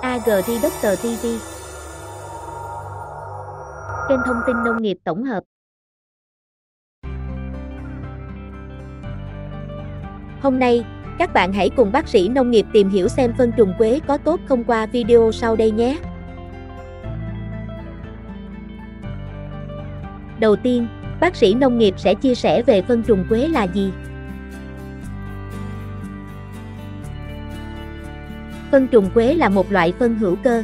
Agriculture TV, kênh thông tin nông nghiệp tổng hợp. Hôm nay, các bạn hãy cùng bác sĩ nông nghiệp tìm hiểu xem phân trùng quế có tốt không qua video sau đây nhé. Đầu tiên, bác sĩ nông nghiệp sẽ chia sẻ về phân trùng quế là gì. Phân trùng quế là một loại phân hữu cơ.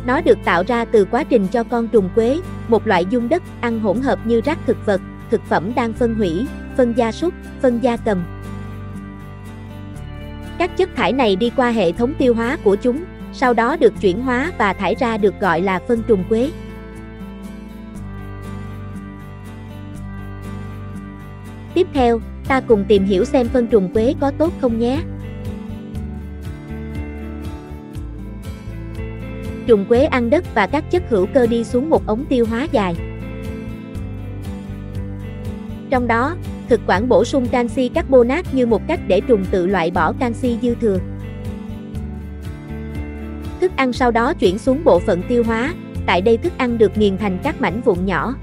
Nó được tạo ra từ quá trình cho con trùng quế, một loại dung đất, ăn hỗn hợp như rác thực vật, thực phẩm đang phân hủy, phân gia súc, phân gia cầm. Các chất thải này đi qua hệ thống tiêu hóa của chúng, sau đó được chuyển hóa và thải ra được gọi là phân trùng quế. Tiếp theo, ta cùng tìm hiểu xem phân trùng quế có tốt không nhé. Trùng quế ăn đất và các chất hữu cơ đi xuống một ống tiêu hóa dài. Trong đó, thực quản bổ sung canxi carbonate như một cách để trùng tự loại bỏ canxi dư thừa. Thức ăn sau đó chuyển xuống bộ phận tiêu hóa, tại đây thức ăn được nghiền thành các mảnh vụn nhỏ.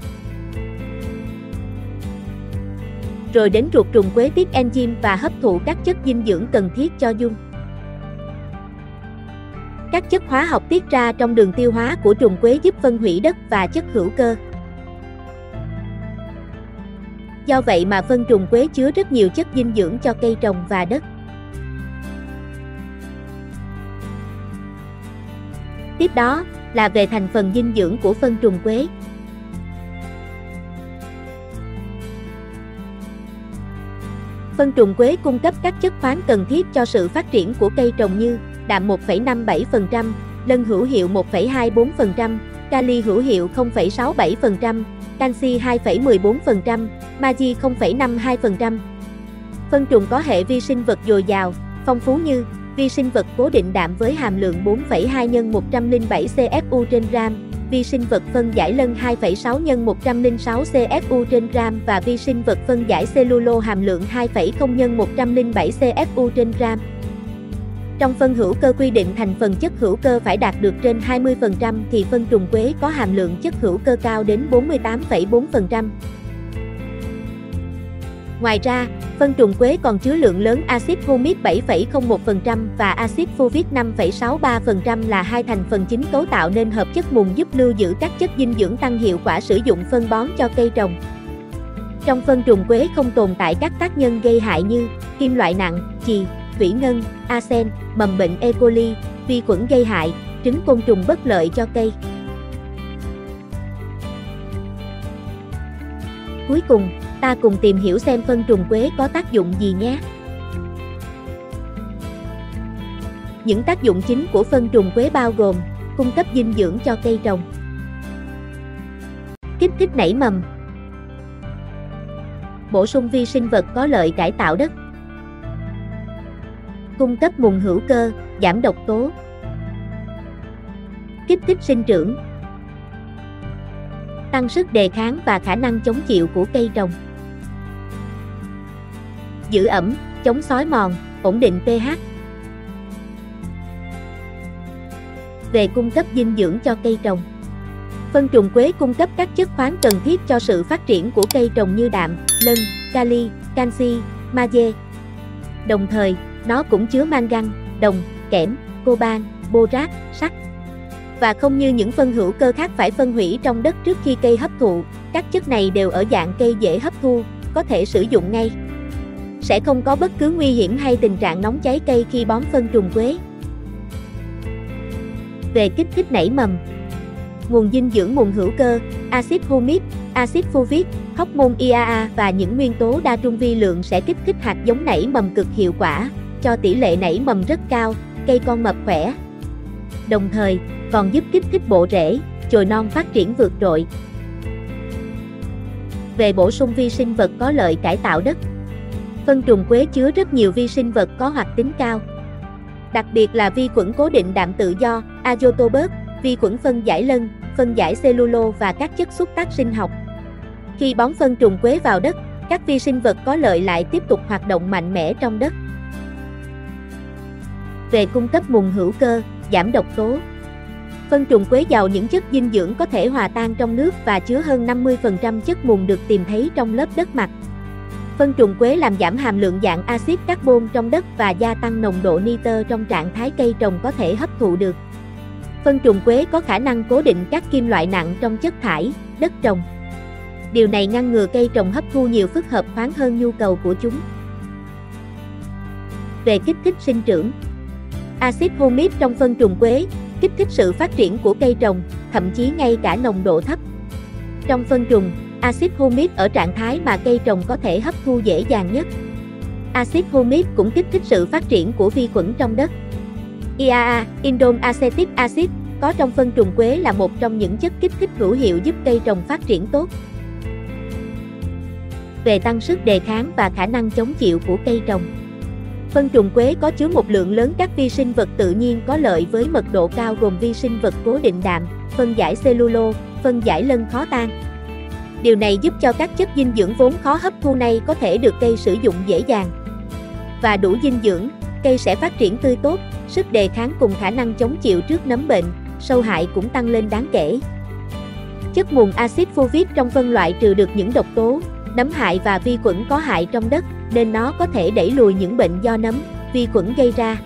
Rồi đến ruột trùng quế tiết enzyme và hấp thụ các chất dinh dưỡng cần thiết cho dung. Các chất hóa học tiết ra trong đường tiêu hóa của trùng quế giúp phân hủy đất và chất hữu cơ. Do vậy mà phân trùng quế chứa rất nhiều chất dinh dưỡng cho cây trồng và đất. Tiếp đó là về thành phần dinh dưỡng của phân trùng quế. Phân trùng quế cung cấp các chất khoáng cần thiết cho sự phát triển của cây trồng như đạm 1,57%, lân hữu hiệu 1,24%, kali hữu hiệu 0,67%, canxi 2,14%, magie 0,52%. Phân trùng có hệ vi sinh vật dồi dào, phong phú như vi sinh vật cố định đạm với hàm lượng 4,2 x 107 CFU trên gram, vi sinh vật phân giải lân 2,6 x 106 CFU trên gram và vi sinh vật phân giải cellulo hàm lượng 2,0 x 107 CFU trên gram. Trong phân hữu cơ quy định thành phần chất hữu cơ phải đạt được trên 20% thì phân trùng quế có hàm lượng chất hữu cơ cao đến 48,4%. Ngoài ra, phân trùng quế còn chứa lượng lớn axit humic 7,01% và axit folic 5,63% là hai thành phần chính cấu tạo nên hợp chất mùn giúp lưu giữ các chất dinh dưỡng tăng hiệu quả sử dụng phân bón cho cây trồng. Trong phân trùng quế không tồn tại các tác nhân gây hại như kim loại nặng, chì, thủy ngân, arsen, mầm bệnh E. coli, vi khuẩn gây hại, trứng côn trùng bất lợi cho cây. Cuối cùng, ta cùng tìm hiểu xem phân trùng quế có tác dụng gì nhé. Những tác dụng chính của phân trùng quế bao gồm cung cấp dinh dưỡng cho cây trồng, kích thích nảy mầm, bổ sung vi sinh vật có lợi cải tạo đất, cung cấp mùn hữu cơ, giảm độc tố, kích thích sinh trưởng, tăng sức đề kháng và khả năng chống chịu của cây trồng, giữ ẩm, chống xói mòn, ổn định pH. Về cung cấp dinh dưỡng cho cây trồng, phân trùng quế cung cấp các chất khoáng cần thiết cho sự phát triển của cây trồng như đạm, lân, kali, canxi, magie. Đồng thời, nó cũng chứa mangan, đồng, kẽm, coban, borat, sắt. Và không như những phân hữu cơ khác phải phân hủy trong đất trước khi cây hấp thụ, các chất này đều ở dạng cây dễ hấp thu, có thể sử dụng ngay. Sẽ không có bất cứ nguy hiểm hay tình trạng nóng cháy cây khi bón phân trùng quế. Về kích thích nảy mầm, nguồn dinh dưỡng mùn hữu cơ, axit humic, axit folic, hormone IAA và những nguyên tố đa trung vi lượng sẽ kích thích hạt giống nảy mầm cực hiệu quả, cho tỷ lệ nảy mầm rất cao, cây con mập khỏe. Đồng thời, còn giúp kích thích bộ rễ, chồi non phát triển vượt trội. Về bổ sung vi sinh vật có lợi cải tạo đất, phân trùng quế chứa rất nhiều vi sinh vật có hoạt tính cao. Đặc biệt là vi khuẩn cố định đạm tự do, azotobacter, vi khuẩn phân giải lân, phân giải cellulo và các chất xúc tác sinh học. Khi bón phân trùng quế vào đất, các vi sinh vật có lợi lại tiếp tục hoạt động mạnh mẽ trong đất. Về cung cấp mùn hữu cơ, giảm độc tố. Phân trùng quế giàu những chất dinh dưỡng có thể hòa tan trong nước và chứa hơn 50% chất mùn được tìm thấy trong lớp đất mặt. Phân trùng quế làm giảm hàm lượng dạng axit carbon trong đất và gia tăng nồng độ nitơ trong trạng thái cây trồng có thể hấp thụ được. Phân trùng quế có khả năng cố định các kim loại nặng trong chất thải, đất trồng. Điều này ngăn ngừa cây trồng hấp thu nhiều phức hợp khoáng hơn nhu cầu của chúng. Về kích thích sinh trưởng. Axit humic trong phân trùng quế kích thích sự phát triển của cây trồng, thậm chí ngay cả nồng độ thấp. Trong phân trùng, axit humic ở trạng thái mà cây trồng có thể hấp thu dễ dàng nhất. Axit humic cũng kích thích sự phát triển của vi khuẩn trong đất. IAA, indole acetic acid, có trong phân trùng quế là một trong những chất kích thích hữu hiệu giúp cây trồng phát triển tốt. Về tăng sức đề kháng và khả năng chống chịu của cây trồng. Phân trùng quế có chứa một lượng lớn các vi sinh vật tự nhiên có lợi với mật độ cao gồm vi sinh vật cố định đạm, phân giải cellulose, phân giải lân khó tan. Điều này giúp cho các chất dinh dưỡng vốn khó hấp thu này có thể được cây sử dụng dễ dàng. Và đủ dinh dưỡng, cây sẽ phát triển tươi tốt, sức đề kháng cùng khả năng chống chịu trước nấm bệnh, sâu hại cũng tăng lên đáng kể. Chất mùn axit fulvic trong phân loại trừ được những độc tố, nấm hại và vi khuẩn có hại trong đất, nên nó có thể đẩy lùi những bệnh do nấm, vi khuẩn gây ra.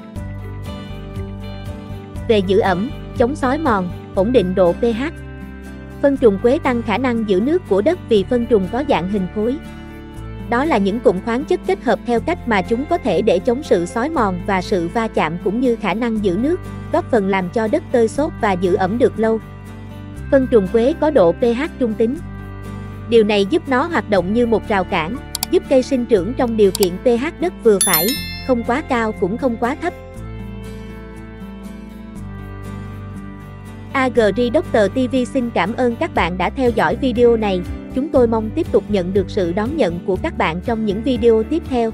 Về giữ ẩm, chống xói mòn, ổn định độ pH. Phân trùng quế tăng khả năng giữ nước của đất vì phân trùng có dạng hình khối. Đó là những cụm khoáng chất kết hợp theo cách mà chúng có thể để chống sự xói mòn và sự va chạm cũng như khả năng giữ nước, góp phần làm cho đất tơi xốp và giữ ẩm được lâu. Phân trùng quế có độ pH trung tính. Điều này giúp nó hoạt động như một rào cản, giúp cây sinh trưởng trong điều kiện pH đất vừa phải, không quá cao cũng không quá thấp. AgriDoctor TV xin cảm ơn các bạn đã theo dõi video này. Chúng tôi mong tiếp tục nhận được sự đón nhận của các bạn trong những video tiếp theo.